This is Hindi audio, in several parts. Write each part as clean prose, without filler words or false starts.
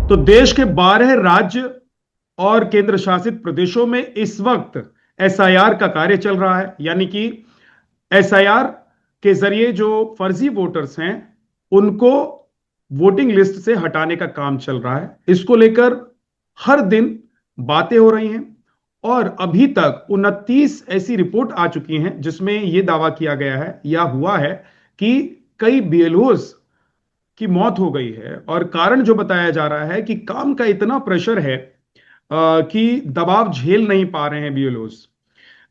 तो देश के 12 राज्य और केंद्र शासित प्रदेशों में इस वक्त एसआईआर का कार्य चल रहा है। यानी कि एसआईआर के जरिए जो फर्जी वोटर्स हैं उनको वोटिंग लिस्ट से हटाने का काम चल रहा है। इसको लेकर हर दिन बातें हो रही हैं और अभी तक 29 ऐसी रिपोर्ट आ चुकी हैं जिसमें यह दावा किया गया है या हुआ है कि कई बीएलओज की मौत हो गई है। और कारण जो बताया जा रहा है कि काम का इतना प्रेशर है कि दबाव झेल नहीं पा रहे हैं बीएलओज।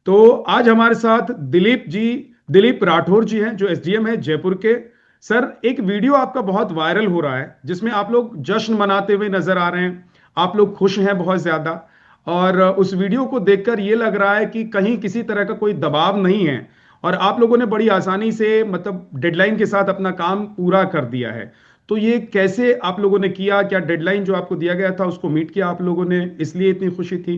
तो आज हमारे साथ दिलीप राठौर जी हैं जो एसडीएम है जयपुर के। सर, एक वीडियो आपका बहुत वायरल हो रहा है जिसमें आप लोग जश्न मनाते हुए नजर आ रहे हैं। आप लोग खुश हैं बहुत ज्यादा। और उस वीडियो को देखकर यह लग रहा है कि कहीं किसी तरह का कोई दबाव नहीं है और आप लोगों ने बड़ी आसानी से मतलब डेडलाइन के साथ अपना काम पूरा कर दिया है। तो ये कैसे आप लोगों ने किया? क्या डेडलाइन जो आपको दिया गया था उसको मीट किया आप लोगों ने, इसलिए इतनी खुशी थी?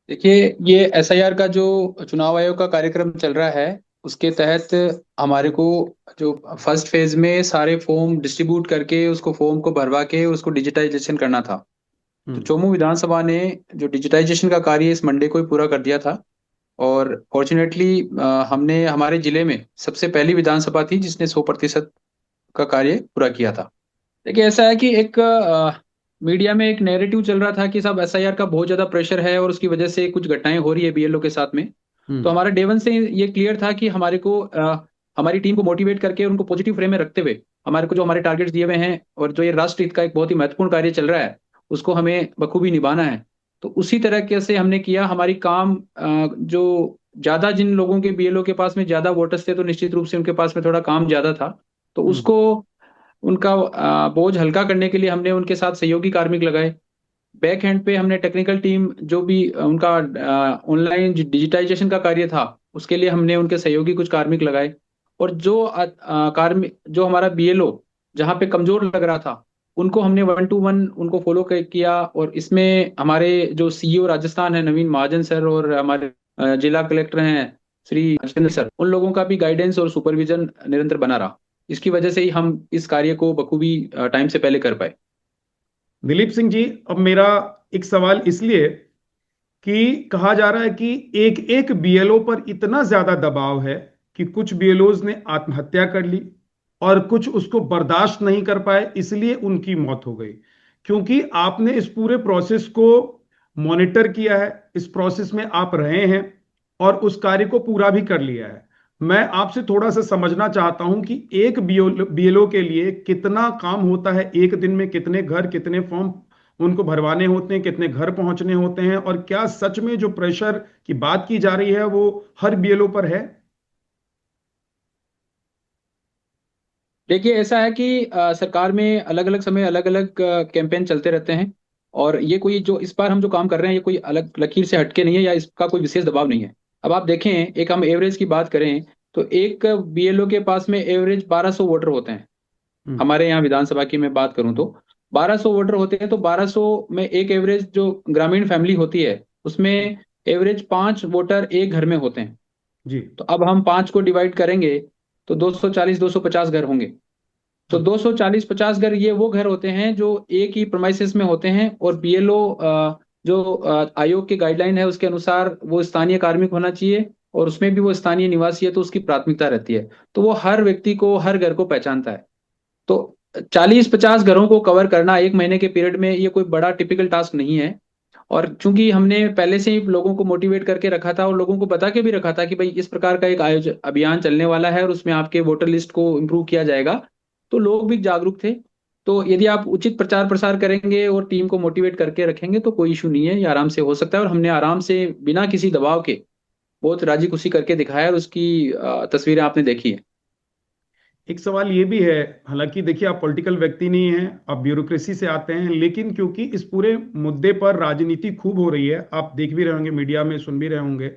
देखिए, ये एसआईआर का जो चुनाव आयोग का कार्यक्रम चल रहा है उसके तहत हमारे को जो फर्स्ट फेज में सारे फॉर्म डिस्ट्रीब्यूट करके उसको फॉर्म को भरवा के उसको डिजिटाइजेशन करना था। तो हम्म। चोमू विधानसभा ने जो डिजिटाइजेशन का कार्य इस मंडे को ही पूरा कर दिया था। और फॉर्चुनेटली हमने हमारे जिले में सबसे पहली विधानसभा थी जिसने 100% का कार्य पूरा किया था। देखिए, ऐसा है कि एक मीडिया में एक नैरेटिव चल रहा था कि साहब एसआईआर का बहुत ज्यादा प्रेशर है और उसकी वजह से कुछ घटनाएं हो रही है बीएलओ के साथ में। तो हम्म। हमारा डे वन से ये क्लियर था कि हमारे को हमारी टीम को मोटिवेट करके उनको पॉजिटिव फ्रेम में रखते हुए हमारे को जो हमारे टारगेट्स दिए हुए हैं और जो ये राष्ट्र हित का एक बहुत ही महत्वपूर्ण कार्य चल रहा है उसको हमें बखूबी निभाना है। तो उसी तरह के से हमने किया हमारी काम। जो ज्यादा जिन लोगों के बीएलओ के पास में ज्यादा वोटर्स थे तो निश्चित रूप से उनके पास में थोड़ा काम ज्यादा था। तो हम्म। उसको उनका बोझ हल्का करने के लिए हमने उनके साथ सहयोगी कार्मिक लगाए। बैक हैंड पे हमने टेक्निकल टीम जो भी उनका ऑनलाइन डिजिटाइजेशन का कार्य था उसके लिए हमने उनके सहयोगी कुछ कार्मिक लगाए। और जो कार्मिक जो हमारा बीएलओ जहाँ पे कमजोर लग रहा था उनको हमने 1 to 1 उनको फॉलो किया। और इसमें हमारे जो सीईओ राजस्थान है नवीन महाजन सर और हमारे जिला कलेक्टर हैं श्री राजेंद्र सर, उन लोगों का भी गाइडेंस और सुपरविजन निरंतर बना रहा। इसकी वजह से ही हम इस कार्य को बखूबी टाइम से पहले कर पाए। दिलीप सिंह जी, अब मेरा एक सवाल इसलिए कि कहा जा रहा है कि एक एक बीएलओ पर इतना ज्यादा दबाव है कि कुछ बीएलओज ने आत्महत्या कर ली और कुछ उसको बर्दाश्त नहीं कर पाए, इसलिए उनकी मौत हो गई। क्योंकि आपने इस पूरे प्रोसेस को मॉनिटर किया है, इस प्रोसेस में आप रहे हैं और उस कार्य को पूरा भी कर लिया है। मैं आपसे थोड़ा सा समझना चाहता हूं कि एक बीएलओ के लिए कितना काम होता है, एक दिन में कितने घर कितने फॉर्म उनको भरवाने होते हैं, कितने घर पहुंचने होते हैं, और क्या सच में जो प्रेशर की बात की जा रही है वो हर बीएलओ पर है? देखिए, ऐसा है कि सरकार में अलग अलग समय अलग अलग कैंपेन चलते रहते हैं। और ये कोई जो इस बार हम जो काम कर रहे हैं ये कोई अलग लकीर से हटके नहीं है या इसका कोई विशेष दबाव नहीं है। अब आप देखें, एक हम एवरेज की बात करें तो एक बीएलओ के पास में एवरेज 1200 वोटर होते हैं। हम्म। हमारे यहाँ विधानसभा की मैं बात करूं तो 1200 वोटर होते हैं। तो 1200 में एक एवरेज जो ग्रामीण फैमिली होती है उसमें एवरेज 5 वोटर एक घर में होते हैं। जी। तो अब हम 5 को डिवाइड करेंगे तो 240 250 घर होंगे। तो हम्म। 240 50 घर ये वो घर होते हैं जो एक ही प्रोमाइसेस में होते हैं। और बीएलओ जो आयोग की गाइडलाइन है उसके अनुसार वो स्थानीय कार्मिक होना चाहिए और उसमें भी वो स्थानीय निवासी है तो उसकी प्राथमिकता रहती है। तो वो हर व्यक्ति को हर घर को पहचानता है। तो 40 50 घरों को कवर करना एक महीने के पीरियड में ये कोई बड़ा टिपिकल टास्क नहीं है। और चूंकि हमने पहले से ही लोगों को मोटिवेट करके रखा था और लोगों को बता के भी रखा था कि भाई इस प्रकार का एक आयोजन अभियान चलने वाला है और उसमें आपके वोटर लिस्ट को इम्प्रूव किया जाएगा, तो लोग भी जागरूक थे। तो यदि आप उचित प्रचार प्रसार करेंगे और टीम को मोटिवेट करके रखेंगे तो कोई इशू नहीं है, ये आराम से हो सकता है। और हमने आराम से बिना किसी दबाव के बहुत राजी खुशी करके दिखाया और उसकी तस्वीरें आपने देखी है। एक सवाल ये भी है, हालांकि देखिए आप पॉलिटिकल व्यक्ति नहीं हैं, आप ब्यूरोक्रेसी से आते हैं, लेकिन क्योंकि इस पूरे मुद्दे पर राजनीति खूब हो रही है, आप देख भी रहे होंगे, मीडिया में सुन भी रहे होंगे।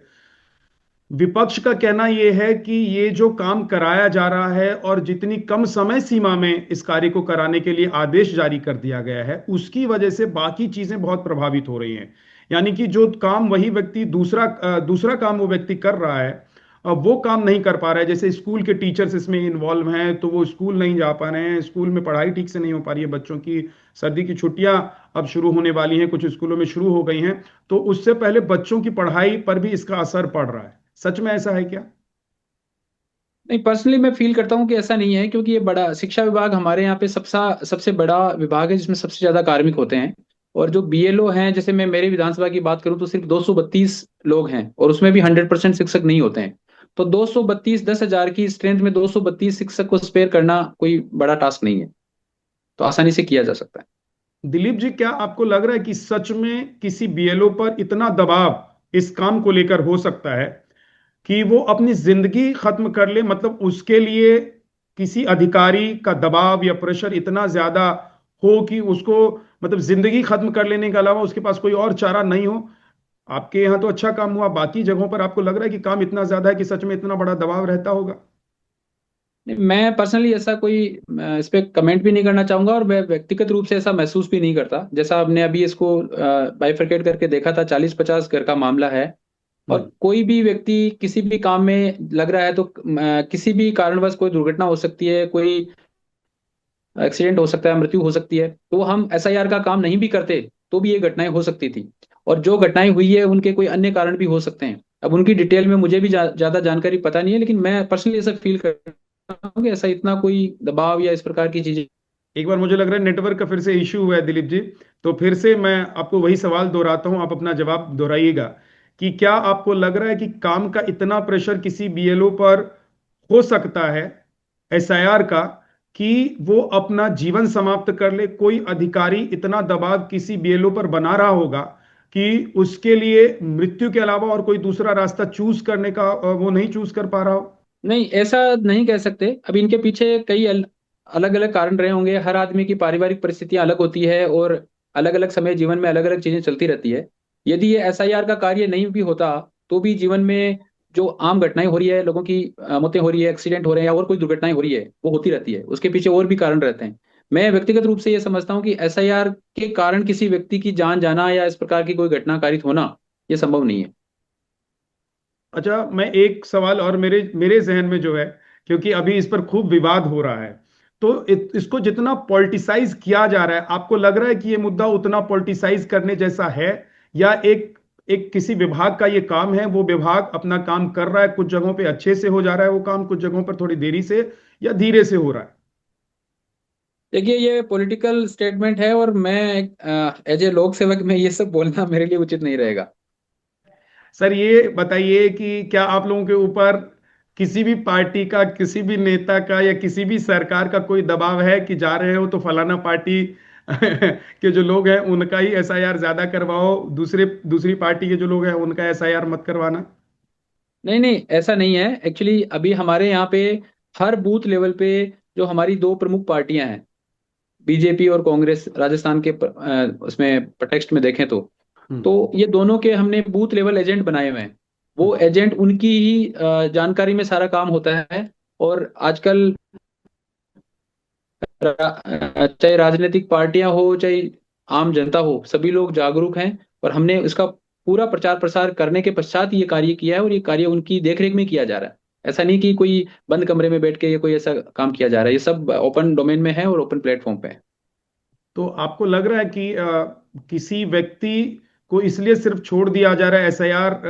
विपक्ष का कहना यह है कि ये जो काम कराया जा रहा है और जितनी कम समय सीमा में इस कार्य को कराने के लिए आदेश जारी कर दिया गया है उसकी वजह से बाकी चीजें बहुत प्रभावित हो रही हैं। यानी कि जो काम वही व्यक्ति दूसरा दूसरा काम वो व्यक्ति कर रहा है, वो काम नहीं कर पा रहा है। जैसे स्कूल के टीचर्स इसमें इन्वॉल्व हैं, तो वो स्कूल नहीं जा पा रहे हैं, स्कूल में पढ़ाई ठीक से नहीं हो पा रही है बच्चों की। सर्दी की छुट्टियां अब शुरू होने वाली हैं, कुछ स्कूलों में शुरू हो गई हैं, तो उससे पहले बच्चों की पढ़ाई पर भी इसका असर पड़ रहा है। सच में ऐसा है क्या? नहीं, पर्सनली मैं फील करता हूँ कि ऐसा नहीं है, क्योंकि ये बड़ा शिक्षा विभाग हमारे यहाँ पे सबसे बड़ा विभाग है जिसमें सबसे ज्यादा कार्मिक होते हैं। और जो बीएलओ हैं, जैसे मैं मेरे विधानसभा की बात करूँ तो सिर्फ 232 लोग हैं, और उसमें भी 100% शिक्षक नहीं होते हैं। तो 232, 10,000 की स्ट्रेंथ में 232 शिक्षक को स्पेयर करना कोई बड़ा टास्क नहीं है, तो आसानी से किया जा सकता है। दिलीप जी, क्या आपको लग रहा है कि सच में किसी बीएलओ पर इतना दबाव इस काम को लेकर हो सकता है कि वो अपनी जिंदगी खत्म कर ले? मतलब उसके लिए किसी अधिकारी का दबाव या प्रेशर इतना ज्यादा हो कि उसको मतलब जिंदगी खत्म कर लेने के अलावा उसके पास कोई और चारा नहीं हो। आपके यहाँ तो अच्छा काम हुआ, बाकी जगहों पर आपको लग रहा है कि काम इतना ज्यादा है कि सच में इतना बड़ा दबाव रहता होगा? नहीं, मैं पर्सनली ऐसा कोई इस पे कमेंट भी नहीं करना चाहूंगा, और मैं व्यक्तिगत रूप से ऐसा महसूस भी नहीं करता। जैसा आपने अभी इसको बाइफरकेट करके देखा था, 40-50 घर का मामला है, हम्म। और कोई भी व्यक्ति किसी भी काम में लग रहा है तो किसी भी कारणवश कोई दुर्घटना हो सकती है, कोई एक्सीडेंट हो सकता है, मृत्यु हो सकती है, तो हम एसआईआर का काम नहीं भी करते तो भी ये घटनाएं हो सकती थी। और जो घटनाएं हुई है उनके कोई अन्य कारण भी हो सकते हैं। अब उनकी डिटेल में मुझे भी ज्यादा जानकारी पता नहीं है, लेकिन मैं पर्सनली ऐसा फील करता हूँ कि ऐसा इतना कोई दबाव या इस प्रकार की चीजें। एक बार मुझे लग रहा है नेटवर्क का फिर से इश्यू हुआ है दिलीप जी, तो फिर से मैं आपको वही सवाल दोहराता हूं, आप अपना जवाब दोहराइएगा कि क्या आपको लग रहा है कि काम का इतना प्रेशर किसी बीएलओ पर हो सकता है, एसआईआर का, कि वो अपना जीवन समाप्त कर ले? कोई अधिकारी इतना दबाव किसी बीएलओ पर बना रहा होगा कि उसके लिए मृत्यु के अलावा और कोई दूसरा रास्ता चूज करने का वो नहीं चूज कर पा रहा हो? नहीं, ऐसा नहीं कह सकते। अब इनके पीछे कई अलग अलग कारण रहे होंगे। हर आदमी की पारिवारिक परिस्थितियां अलग होती है, और अलग अलग समय जीवन में अलग अलग चीजें चलती रहती है। यदि ये एसआईआर का कार्य नहीं भी होता तो भी जीवन में जो आम घटनाएं हो रही है, लोगों की मौतें हो रही है, एक्सीडेंट हो रहे हैं, या और कोई दुर्घटनाएं हो रही है, वो होती रहती है। उसके पीछे और भी कारण रहते हैं। मैं व्यक्तिगत रूप से ये समझता हूँ कि एसआईआर के कारण किसी व्यक्ति की जान जाना या इस प्रकार की कोई घटना कारित होना, ये संभव नहीं है। अच्छा, मैं एक सवाल और मेरे मेरे जहन में जो है, क्योंकि अभी इस पर खूब विवाद हो रहा है, तो इसको जितना पॉलिटिसाइज किया जा रहा है, आपको लग रहा है कि ये मुद्दा उतना पॉलिटिसाइज करने जैसा है, या एक एक किसी विभाग का ये काम है, वो विभाग अपना काम कर रहा है, कुछ जगहों पे अच्छे से हो जा रहा है वो काम, कुछ जगहों पर थोड़ी देरी से या धीरे से हो रहा है? देखिए, ये पॉलिटिकल स्टेटमेंट है, और मैं एज ए लोक सेवक में ये सब बोलना मेरे लिए उचित नहीं रहेगा। सर, ये बताइए कि क्या आप लोगों के ऊपर किसी भी पार्टी का, किसी भी नेता का या किसी भी सरकार का कोई दबाव है कि जा रहे हो तो फलाना पार्टी के जो लोग हैं उनका ही एसआईआर ज्यादा करवाओ, दूसरी पार्टी के जो लोग हैं उनका एसआईआर मत करवाना? नहीं नहीं, ऐसा नहीं है। एक्चुअली अभी हमारे यहाँ पे हर बूथ लेवल पे जो हमारी दो प्रमुख पार्टियां हैं, बीजेपी और कांग्रेस, राजस्थान के उसमें टेक्स्ट में देखें हम्म। तो ये दोनों के हमने बूथ लेवल एजेंट बनाए हुए हैं। वो हम्म। एजेंट उनकी ही जानकारी में सारा काम होता है। और आजकल चाहे राजनीतिक पार्टियां हो, चाहे आम जनता हो, सभी लोग जागरूक हैं। और हमने इसका पूरा प्रचार प्रसार करने के पश्चात ये कार्य किया है, और ये कार्य उनकी देखरेख में किया जा रहा है। ऐसा नहीं कि कोई बंद कमरे में बैठ के ये कोई ऐसा काम किया जा रहा है। ये सब ओपन डोमेन में है और ओपन प्लेटफॉर्म पे है। तो आपको लग रहा है कि किसी व्यक्ति को इसलिए सिर्फ छोड़ दिया जा रहा है एसआईआर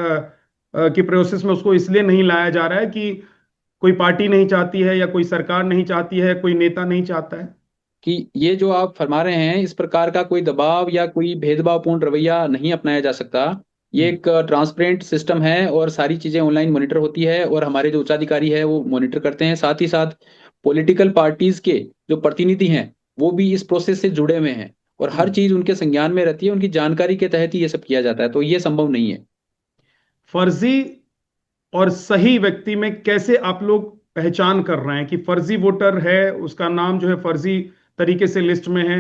की प्रोसेस में, उसको इसलिए नहीं लाया जा रहा है कि कोई पार्टी नहीं चाहती है, या कोई सरकार नहीं चाहती है, कोई नेता नहीं चाहता है? कि ये जो आप फरमा रहे हैं, इस प्रकार का कोई दबाव या कोई भेदभावपूर्ण रवैया नहीं अपनाया जा सकता। ये हम्म। एक ट्रांसपेरेंट सिस्टम है, और सारी चीजें ऑनलाइन मॉनिटर होती है, और हमारे जो उच्चाधिकारी है वो मॉनिटर करते हैं। साथ ही साथ पॉलिटिकल पार्टीज के जो प्रतिनिधि हैं वो भी इस प्रोसेस से जुड़े हुए हैं, और हर हम्म। चीज उनके संज्ञान में रहती है। उनकी जानकारी के तहत ही ये सब किया जाता है, तो ये संभव नहीं है। फर्जी और सही व्यक्ति में कैसे आप लोग पहचान कर रहे हैं कि फर्जी वोटर है, उसका नाम जो है फर्जी तरीके से लिस्ट में है,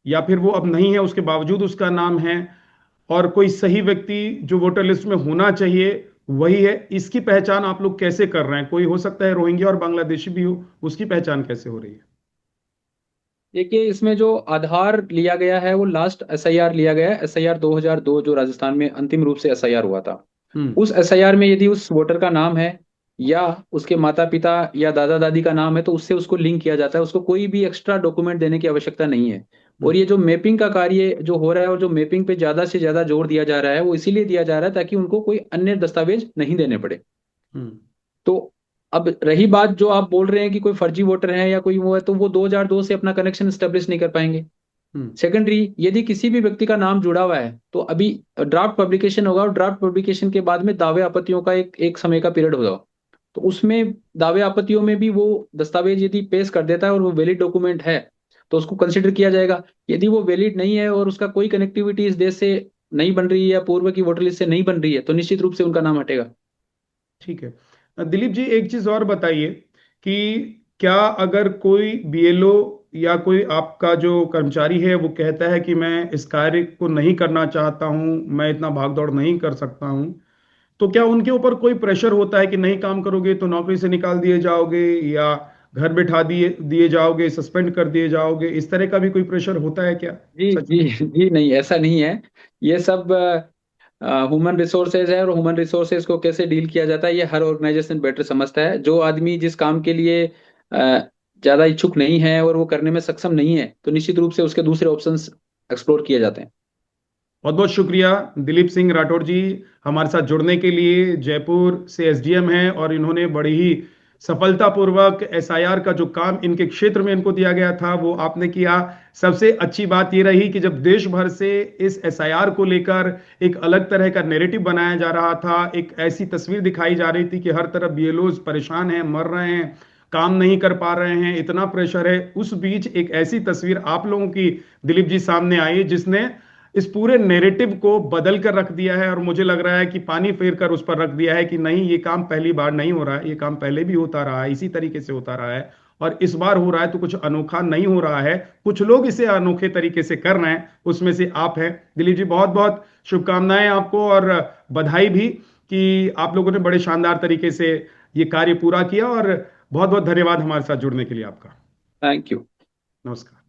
या फिर वो अब नहीं है उसके बावजूद उसका नाम है, और कोई सही व्यक्ति जो वोटर लिस्ट में होना चाहिए वही है? इसकी पहचान आप लोग कैसे कर रहे हैं? कोई हो सकता है रोहिंग्या और बांग्लादेशी भी हो, उसकी पहचान कैसे हो रही है? देखिए, इसमें जो आधार लिया गया है वो लास्ट एसआईआर लिया गया है, एसआईआर 2002, जो राजस्थान में अंतिम रूप से एसआईआर हुआ था। हम्म। उस एसआईआर में यदि उस वोटर का नाम है, या उसके माता पिता या दादा दादी का नाम है तो उससे उसको लिंक किया जाता है, उसको कोई भी एक्स्ट्रा डॉक्यूमेंट देने की आवश्यकता नहीं है। और ये जो मैपिंग का कार्य जो हो रहा है और जो मैपिंग पे ज्यादा से ज्यादा जोर दिया जा रहा है वो इसीलिए दिया जा रहा है ताकि उनको कोई अन्य दस्तावेज नहीं देने पड़े। हम्म। तो अब रही बात जो आप बोल रहे हैं कि कोई फर्जी वोटर है या कोई वो है, तो वो 2002 से अपना कनेक्शन स्टेब्लिश नहीं कर पाएंगे। हम्म। सेकेंडरी, यदि किसी भी व्यक्ति का नाम जुड़ा हुआ है तो अभी ड्राफ्ट पब्लिकेशन होगा और ड्राफ्ट पब्लिकेशन के बाद में दावे आपत्तियों का एक एक समय का पीरियड होगा। तो उसमें दावे आपत्तियों में भी वो दस्तावेज यदि पेश कर देता है और वो वैलिड डॉक्यूमेंट है तो उसको कंसिडर किया जाएगा। यदि वो वैलिड नहीं है और उसका कोई कनेक्टिविटी इस देश से नहीं बन रही है या पूर्व की वोटर लिस्ट से नहीं बन रही है तो निश्चित रूप से उनका नाम हटेगा। ठीक है। दिलीप जी, एक चीज और बताइए कि क्या अगर कोई बीएलओ या कोई आपका जो कर्मचारी है वो कहता है कि मैं इस कार्य को नहीं करना चाहता हूं, मैं इतना भागदौड़ नहीं कर सकता हूं, तो क्या उनके ऊपर कोई प्रेशर होता है कि नहीं काम करोगे तो नौकरी से निकाल दिए जाओगे, या घर बिठा दिए दिए जाओगे, सस्पेंड कर दिए जाओगे? इस तरह का भी कोई प्रेशर होता है क्या जी सच में? जी जी, नहीं ऐसा नहीं है। ये सब ह्यूमन रिसोर्सेज है और ह्यूमन रिसोर्सेज को कैसे डील किया जाता है ये हर ऑर्गेनाइजेशन बेटर समझता है। जो आदमी जिस काम के लिए ज्यादा इच्छुक नहीं है और वो करने में सक्षम नहीं है तो निश्चित रूप से उसके दूसरे ऑप्शंस एक्सप्लोर किए जाते हैं। बहुत बहुत शुक्रिया दिलीप सिंह राठौर जी, हमारे साथ जुड़ने के लिए। जयपुर से एसडीएम हैं और इन्होंने बड़ी ही सफलतापूर्वक एसआईआर का जो काम इनके क्षेत्र में इनको दिया गया था वो आपने किया। सबसे अच्छी बात ये रही कि जब देश भर से इस एसआईआर को लेकर एक अलग तरह का नैरेटिव बनाया जा रहा था, एक ऐसी तस्वीर दिखाई जा रही थी कि हर तरफ बीएलओज परेशान हैं, मर रहे हैं, काम नहीं कर पा रहे हैं, इतना प्रेशर है, उस बीच एक ऐसी तस्वीर आप लोगों की दिलीप जी सामने आई जिसने इस पूरे नैरेटिव को बदल कर रख दिया है, और मुझे लग रहा है कि पानी फेर कर उस पर रख दिया है कि नहीं, ये काम पहली बार नहीं हो रहा है, ये काम पहले भी होता रहा है, इसी तरीके से होता रहा है, और इस बार हो रहा है तो कुछ अनोखा नहीं हो रहा है। कुछ लोग इसे अनोखे तरीके से कर रहे हैं, उसमें से आप हैं। दिलीप जी, बहुत बहुत शुभकामनाएं आपको, और बधाई भी कि आप लोगों ने बड़े शानदार तरीके से ये कार्य पूरा किया। और बहुत बहुत धन्यवाद हमारे साथ जुड़ने के लिए आपका। Thank you. नमस्कार।